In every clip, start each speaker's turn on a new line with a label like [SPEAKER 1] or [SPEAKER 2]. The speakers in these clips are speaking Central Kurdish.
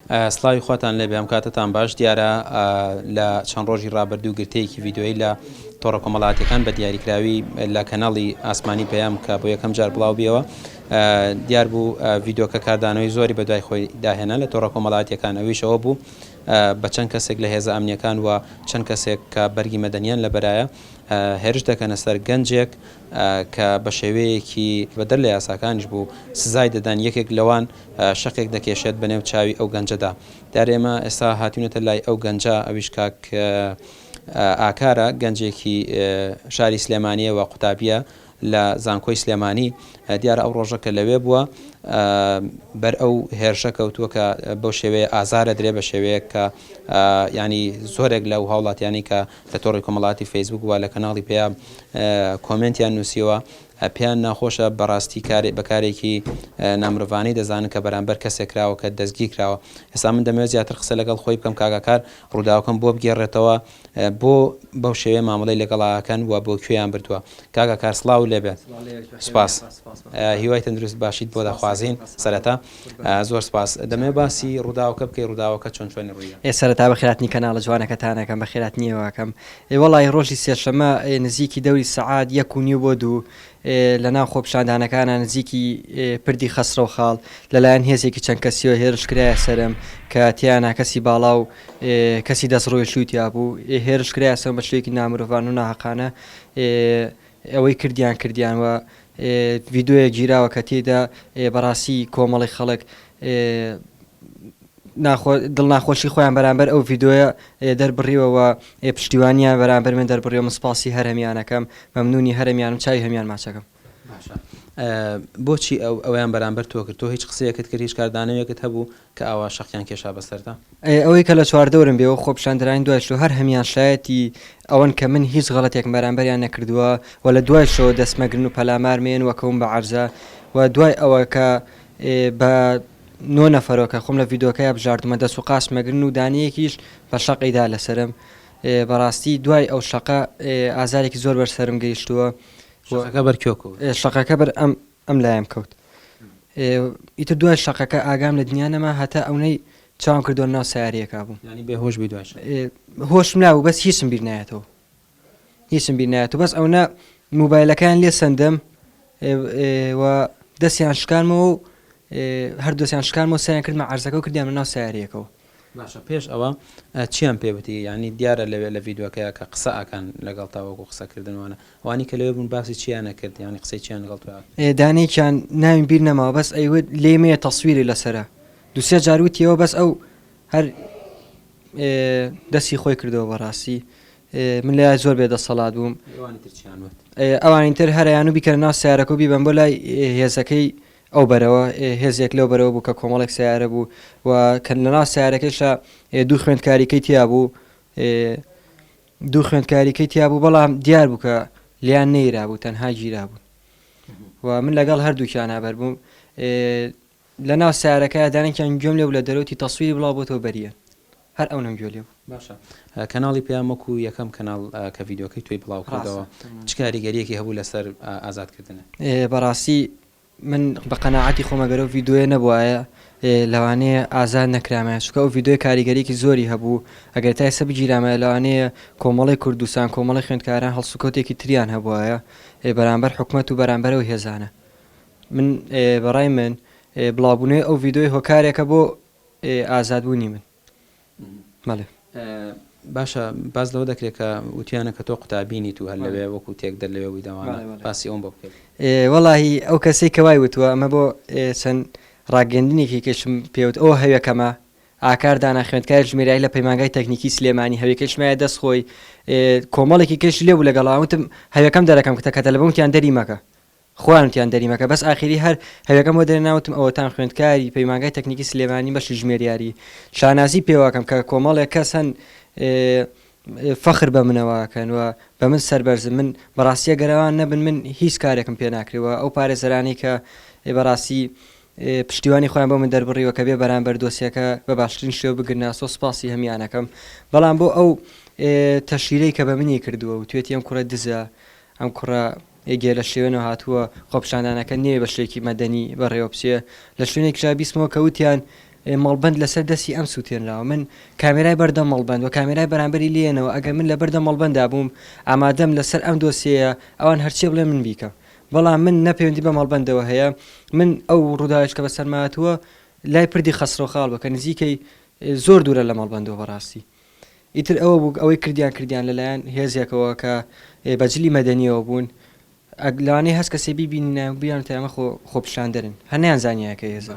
[SPEAKER 1] سڵاوی خۆتان لێبێ ئەم کاتتان باش دیارە لە چەند ڕۆژی ڕابردوو گرتەیەکی ڤیددیۆی لە تۆڕە کۆمەڵاتیەکان بە دیاریکراوی لە کەناڵی ئاسمانی پەیام کە بۆ یەکەم جار بڵاو بیەوە دیار بوو ڤیددیۆکە کاردانەوەی زۆری بە دوای خۆی داهێنا لە تۆڕە کۆمەڵاتیەکان ئەویشەوە بوو بە چەند کەسێک لە هێزە ئەمنیەکان و چەند کەسێک کە بەرگی مەدەنیان لەبەرایە هێرش دەکەنە سەر گەنجێک کە بە شێوەیەکی بەدەر لە یاساکانیش بوو سزای دەدەن یەکێک لەوان شەقێک دەکێشێت بەنێو چاوی ئەو گەنجەدا دار ئێمە ئێستا هاتوونەتە لای ئەو گەنجە ئەویش کاک ئاکارە گەنجێکی شاری سلێمانیە و قوتابیە لە زانکۆی سلێمانی دیارە ئەو ڕۆژەکە لەوێ بووە بەر ئەو هێرشە کەوتووە کە بەو شێوەیە ئازارە درێ بە شێوەیە کە ینی زۆرێک لەو هاوڵاتیانی کە لە تۆڕی کۆمەڵاتی فەیسبوک وە لە کەناڵی پێیان کۆمنتیان نووسیەوە پێیان ناخۆشە بەڕاستی بەکارێکی نامرۆڤانەی دەزانن کە بەرامبەر کەسێک کراوە کە دەستگیر کراوە ئێستا من دەمەوێت زیاتر قسە لەگەڵ خۆی بکەم کاگاکار ڕووداوەکەم بۆ بگێڕێتەوە بۆ بەو شێوەیە مامەڵەی لەگەڵاکەن و بۆ کوێیان بردووە کاگاکار سڵاو لێبێت سوپاس هیوای تەندروست باشیت بۆ دەخوازین سەرەتا زۆر سپاس دەمێ باسی ڕووداوەکە بکەی ڕووداوەکە چۆن چۆنی ڕوویە
[SPEAKER 2] سەرەتا بەخێراتنی کەناڵە جوانەکەتانەکەم بەخێرات نییەوەکەم وەڵی ڕۆژی سێشەمە نزیکی دەوری سەعات 1:30 بۆ 2 لە ناو خۆپشاندانەکانە نزیکی پردی خەسرە و خاڵ لەلایەن هێزێکی چەند کەسیەوە هێرشکرایە سەرم کە تیانە کەسی باڵا و کەسی دەستڕۆی شووتیا بوو هێرشکرایە سەر بە شوێکی نامرۆڤان و ناحەقانە ئەوەی کردیان و ڤیددیۆیەک گیراوە کە تێدا بەڕاستی کۆمەڵی خەڵک دڵناخۆشی خۆیان بەرامبەر ئەو ڤیددیۆیە دەربڕیەوە پشتیوانیان بەرامبەر من دەربڕیەوە مسپاسی هەرهەمیانەکەم مەمنونی هەرەمیان و چای هەمیان ماچەکەم
[SPEAKER 1] بۆچی ئەویان بەرامبەر تۆ کرد تۆ هیچ قسەیەکت کرد هیچ کاردانەوەکت هەبوو کە ئاوا شەقیان کێشا بەسەردا
[SPEAKER 2] ئەوەی کە لە چواردەورم بێەوە خۆپشاندرانی دوایش هەر هەمیان شایەتی ئەوەن کە من هیچ غەڵەتێک بەرامبەریان نەکردووە و لە دوایشەوە دەستمەگرن و پەلامارمێن وەکەوم بە عەرزە و دوای ئەوە کە بە 9 نەفەرەوە کە خۆم لە ڤیددیۆکەی بژاردمە دەست و قاسمەگرن و دانەیەکیش بە شەقیدا لەسرم بەڕاستی دوای ئەو شەقە ئازارێکی زۆر بەرسرم گەیشتووە شەقەکە بەر ئەم لایم کەوت ئیتر دوای شەقەکە ئاگام لە دنیانەما هەتا ئەوەی چاوم کردووە ناو سیارەکە بوو
[SPEAKER 1] بێهۆش بی دوای
[SPEAKER 2] هۆشم ناو بەس هیچم بیر نایەتەوە بەس ئەوە موبایلەکان لێ سندم و دەستیان شکانمەوە و هەردووسیان شکانمەوە سیان کردمە عەرزەکە و کردیان ناو سیارەکەەوە
[SPEAKER 1] باشە پێش ئەوە چیان پێوتی ینی دیارە لەوێ لە ڤیددیۆکەیە کە قسە ئاکان لەگەڵ تاوەکو قسەکردنوانە ئەوانی کە لەوێ بوون باسی چیان نەکرد ینی قسەی چیان لەگەڵ
[SPEAKER 2] دانێکیان ناوین بیر نەماوە بەس ئەیوت لێمەیە تەسویری لەسرە دوسێ جاروتیەوە بەس ئەو هەر دەستی خۆی کردەوە بەڕاستی من لای زۆر بێدەسەڵات بووم ئەوانی تر هەرەیان و بیکەن ناو سیارەکە و بیبەن بۆ لای هێزەکەی ئەو بەرەوە هێزێک لەو بەرەوە بوو کە کۆمەڵێک سیارە بوو و کە لە ناو سیارەکەیشە دوو خوێندکاریکەی تیا بوو بەڵام دیار بوو کە لیان نەیرا بوو تەنها گیرا بوو و من لەگەڵ هەردووکیان هەبەر بووم لە ناو سیارەکە دانێکیان گوێم لێ لە دەرەوتی تەسویری بڵاو بۆتەوە بەریە هەر ئەو نەم گوێ لێ
[SPEAKER 1] باشە کەناڵی پێیان وەکو یەکەم کەناڵ کە ڤیددیۆکەی توی بڵاو کردەوە چ کاریگەریەکی هەبوو لەسەر ئازادکردنە
[SPEAKER 2] بەڕاستی من بە قەناعەتی خۆمەگەرە و ڤیددیۆیە نەبووایە لەوانەیە ئازاد نەکرامە چکە ئەو ڤیددیۆی کاریگەریەکی زۆری هەبوو ئەگەر تا ئێستا بگیرامە لەوانەیە کۆمەڵی کوردستان کۆمەڵی خوێندکاران هەڵسوکەوتێکی تریان هەبووایە بەرامبەر حکوومەت و بەرامبەرەوە هێزانە من بەڕای من بڵاوبوونەوەی ئەو ڤیددیۆی هۆکارێکە بۆ ئازادبوونی من مەڵێ
[SPEAKER 1] باشە باز لەوە دەکرێت کە وتیانە کە تۆ قوتابینی تو هەر لەوێ وەکو تێک دەر لەوێ بووی داوانە باسی ئەوم بۆ بکەیت
[SPEAKER 2] وەڵاهی ئەو کەسەی کەوای وتووە ئەمە بۆ چەند ڕاگەندنێکی کەشم پێوت ئەوە هەوێکەمە ئاکار دانا خوێندکار ژمێرایی لە پەیمانگای تەکنیکی سلێمانی هەوێکەشمایە دەست خۆی کۆمەڵێکی کەش لێ بوو لەگەڵاوتم هەوێکەم دەرەکەم کە لەبوومتیان دەری مەکە خوانتیان دەری مەکە بەس ئاخری هەر هەوێکەم بۆ دەرناوتم ئەوەتان خوێندکاری پەیمانگای تەکنیکی سلێمانی بەشی ژمێریاری شانازی پێواکەم کە کۆمەڵێک کەس هەن فەخر بە منەوەکەن و بە من سەربەرزم من بەڕاستیە گەرەوان نەبن من هیچ کارێکم پێ ناکرێەوە ئەو پارێزەرانی کە بەڕاستی پشتیوانی خۆیان بۆ من دەربڕیوە کە بێ بەرامبەر دۆسیەکە بە باشترین شێوە بگرناسۆ سپاسی هەمیانەکەم بەڵام بۆ ئەو تەشیرەی کە بە منی کردووە و توێتی ئەم کوڕە دزە ئەم کوڕە ئێگێ لە شێوێنەوە هاتووە خۆپشاندانەکە نێ بە شتێکی مەدەنی بەڕێوە بچێ لە شوێنێک بیستمەوە کەوتیان مەڵبەند لەسەر دەستی ئەم سووتێنراوە من کامێرای بەردە مەڵبەند و کامێرای بەرامبەری لێنەوە ئەگەر من لە بەردە مەڵبەندا بووم ئامادەم لەسەر ئەم دۆسیەیە ئەوان هەرچی بڵێ من بیکەم بەڵام من نەپەیوەندی بە مەڵبەندەوە هەیە من ئەو ڕووداویش کە بەسەرماتووە لای پردی خەسرۆ خاڵ بکە نزیکەی زۆر دوورە لە مەڵبەندەوە بەڕاستی ئیتر ئەوە بوو ئەوەی کردیان لەلایەن هێزێکەوە کە بەجلی مەدەنیەوە بوون لەوانەیە هەست کەسێ بیبینینە بیان تەمە خۆپشاندەرن هەنیان زانیایەکە هێزە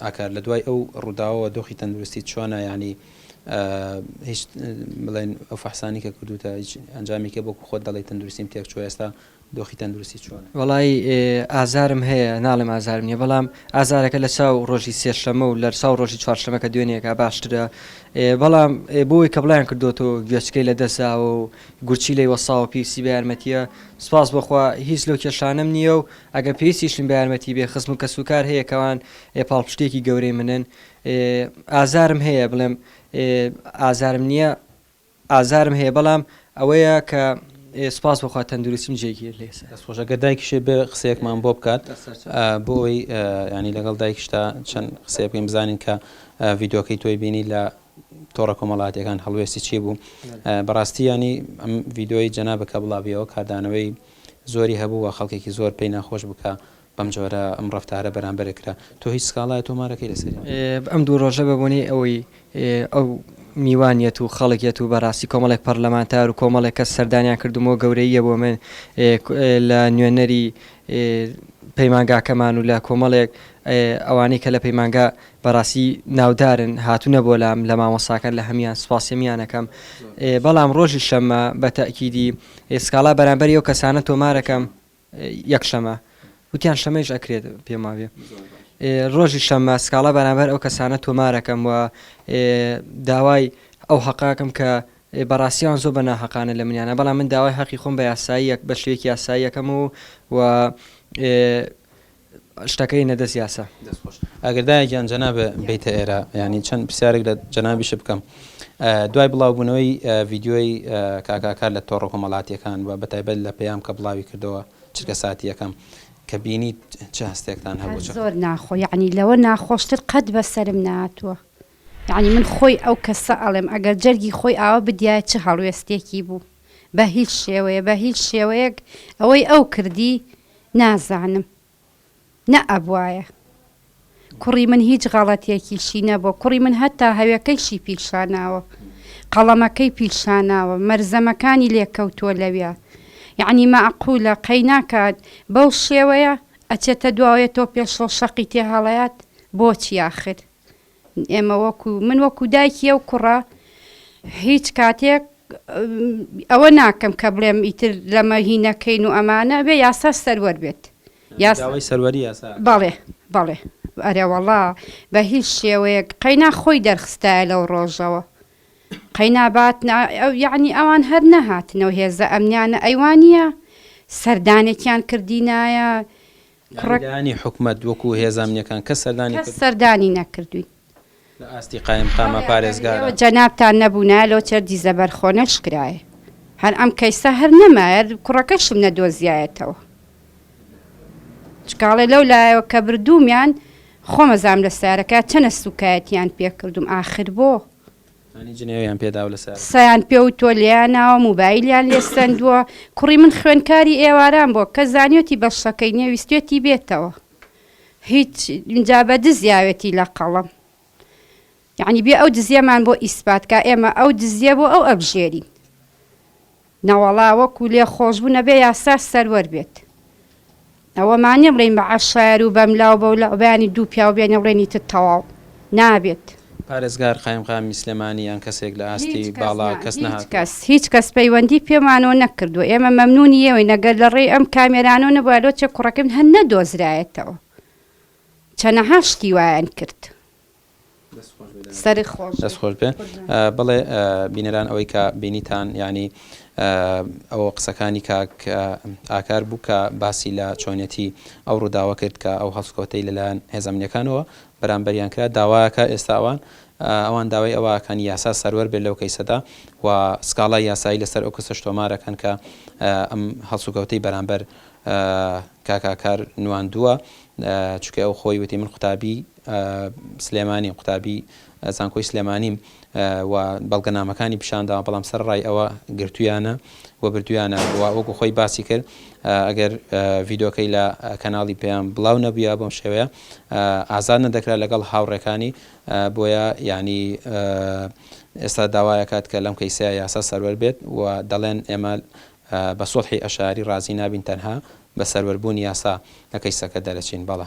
[SPEAKER 1] ئاکار لە دوای ئەو ڕووداوەوە دۆخی تەندروستی چۆنە ینی هیچ بڵێن ئەو فەحسانی کە کردوتە هیچ ئەنجامێکە بۆکو خۆت دەڵی تەندروستیم تێک چۆ ئێستا دۆخی تەندروستی چۆنە
[SPEAKER 2] وڵی ئازارم هەیە ناڵێم ئازارم نیە بەڵام ئازارەکە لە چاو ڕۆژی سێشەمە و لە ساو ڕۆژی چوارشەمەکە دوێنێکە باشترە بەڵام بۆی کە بڵیان کردوتەوە گوێچکەی لە دەساوە و گورچی لی وەساوە پیسی بە یارمەتیە سپاس بخوا هیچ لەو کێشانم نییە و ئەگە پێویستیشم بە یارمەتی بێ خزم و کەسوکار هەیە کەوان پاڵپشتێکی گەورەی منن ئازارم هەیە بڵێم ئازارم نییە ئازارم هەیە بەڵام ئەوەیە کە سپاس بخوا تەندروستیم جێگیر لێسە
[SPEAKER 1] دەستخۆشەکە دایکیشێ بێ قسەیەکمان بۆ بکات بۆی ینی لەگەڵ دایکشتا چەند قسە بکەین بزانین کە ڤیددیۆکەی تۆی بینی لە تۆڕە کۆمەڵاتیەکان هەڵوێستی چی بوو بەڕاستی ینی ئەم ڤیددیۆی جەنابەکە بڵاویەوە کاردانەوەی زۆری هەبوو و خەڵکێکی زۆر پێی ناخۆش بکە بەم جۆرە ئەم ڕەفتارە بەرامبەرێکرا تۆ هیچ سکاڵای تۆمارەکەی لەسەر
[SPEAKER 2] ئەم دوو ڕۆژە ببوونی ئەوەی ئەو میوانیەت و خەڵکێت و بەڕاستی کۆمەڵێک پەرلەمانتار و کۆمەڵێک کەس سەردانیان کردمەوە گەورەیە بۆ من لە نوێنەری پەیمانگاکەمان و لە کۆمەڵێک ئەوانەی کە لە پەیمانگا بەڕاستی ناودارن هاتوونە بۆ لام لە مامۆساکان لە هەمیان سپاسیمیانەکەم بەڵام ڕۆژی شەمە بە تەکیدی سکاڵا بەرامبەری ئەو کەسانە تۆمارەکەم یەکشەمە وتیان شەمەش ئەکرێت پێماوێ ڕۆژی شەمە سکاڵا بەرامبەر ئەو کەسانە تۆمارەکەم و داوای ئەو حەقاکەم کە بەڕاستیان زۆر بە ناحەقانە لە منیانە بەڵام من داوای حەقی خۆم بە یاسایی بە شوێکی یاساییەکەم و شتەکەی نەدەست یاسا
[SPEAKER 1] ئەگەردایەکیان جەنابە بیتە ئێرە ینی چەند پرسیارێک لە جەنابیش بکەم دوای بڵاوبوونەوەی ڤیددیۆی کاکاکار لە تۆڕە کۆمەڵاتیەکان و بەتایبەت لە پێیام کە بڵاوی کردەوە چرکە ساتی یەکەم کە بینیت چه هەستێکتان هەبوو
[SPEAKER 3] زۆر ناخۆ یعنی لەوە ناخۆشتر قەت بەسرم ناتوە یعنی من خۆی ئەو کەسە ئەڵێم ئەگەر جەرگی خۆی ئاوە بدایە چه هەڵوێستێکی بوو بە هیچ شێوەیە بە هیچ شێوەیەک ئەوەی ئەو کردی نازانم نە ئەبوایە کوڕی من هیچ غەڵەتێکیشی نەبووە کوڕی من هەتا هەوێکەیشی پیشاناوە قەڵەمەکەی پیشاناوە مەرزەمەکانی لێکەوتووە لەوێ یعنی مەعقولە قەی ناکات بەو شێوەیە ئەچێتە دواوێت تۆ پێشۆ شەقی تێ هەڵەیات بۆچی آخر ئێمە من وەکو دایکی ئەو کوڕە هیچ کاتێک ئەوە ناکەم کە بڵێم ئیتر لەمە هینەکەین و ئەمانە بێ یاسا سەروەر بێت
[SPEAKER 1] سەروەری یاسا
[SPEAKER 3] بەڵێ بەڵێ ئەرێ وەڵا بە هیچ شێوەیەک قەینا خۆی دەرخستایە لەو ڕۆژەوە قەینابات یعنی ئەوان هەر نەهاتنەوە هێزە ئەمنیانە ئەیوانە سەردانێکیان کردینایە
[SPEAKER 1] کوڕەکانی حکومەت وەکو هێزانیەکان کە
[SPEAKER 3] سەردانی نەکردوین
[SPEAKER 1] لە ئاستی قایم قامە پارێزگار
[SPEAKER 3] جەنابتان نەبوونا لەو چەردی زەبەرخۆ نەشکرایە هەر ئەم کەیسە هەر نەمایە کوڕەکەشم نەدۆزیایەتەوە چکاڵێ لەو لایەوە کە بردوومیان خۆمەزام لە سارەکە چەنە سوکایەتیان پێکردوم ئاخر بۆ
[SPEAKER 1] جنێویان پێداو لە
[SPEAKER 3] سەیان پێوتۆ لیاناوە موبایلیان لێ سندووە کوڕی من خوێنکاری ئێواران بۆ کە زانیۆتی بەشەکەی نێویستێتی بێتەوە هیچ اینجا بە دزیاوێتی لە قەڵم یعنی بێ ئەو دزیەمان بۆ ئیسپاتکە ئێمە ئەو دزیە بۆ ئەو ئەبژێرین نەوەڵا وەکو لێ خۆشبوو نەبێ یاسا سەروەر بێت ئەوەمانێ بڵێن بە عەشایر و بەملاو بە بەیانی دوو پیاو بێنە بڵێنیتە تەواو نابێت
[SPEAKER 1] پارێزگار قایمقام میسلێمانی یان کەسێک لە ئاستی باڵا کەس نەهات
[SPEAKER 3] هیچ کەس پەیوەندی پێمانەوە نەکردووە ئێمە مەمنونی ئێوەی نەگەر لە ڕێی ئەم کامێرانەوە نەبووە لۆچە کوڕەکەم هەر نەدۆزرایەتەوە چەنەها شتی وایان کرد سەری خۆش
[SPEAKER 1] دەستخۆش بێ بڵێ بینەران ئەوەی کە بینیتان ینی ئەوە قسەکانی کاک ئاکار بوو کە باسی لە چۆنیەتی ئەو ڕووداوە کرد کە ئەو هەڵسکۆتەی لەلایەن هێزەمنیەکانەوە بەرامبەریان کرا داواکە ئێستاوان ئەوان داوای ئەوەکانی یاسا سەروەر بێت لەو کەیسەدا و سکاڵای یاسایی لەسەر ئەو کەسە تۆمارەکەن کە ئەم هەڵسوکەوتەی بەرامبەر کاکاکار نواندووە چکە ئەو خۆی وتی من قوتابی سلێمانی قوتابی زانکۆی سلێمانیم و بەڵگەنامەکانی پیشاندا بەڵام سەر ڕای ئەوە گرتویانە و بردویانە وەکو خۆی باسی کرد ئەگەر ڤیددیۆکەی لە کەناڵی پێیان بڵاو نەبووە بۆم شێوەیە ئازاد نەدەکرا لەگەڵ هاوڕێکانی بۆیە ینی ئێستا داوایە کات کە لەم کەیسەیە یاسا سەروەر بێت و دەڵێن ئێمە بە سۆڵحی ئەشاری ڕازی نابین تەنها بە سەروەربوونی یاسا لە کەیسەکە دەرەچین بەڵە.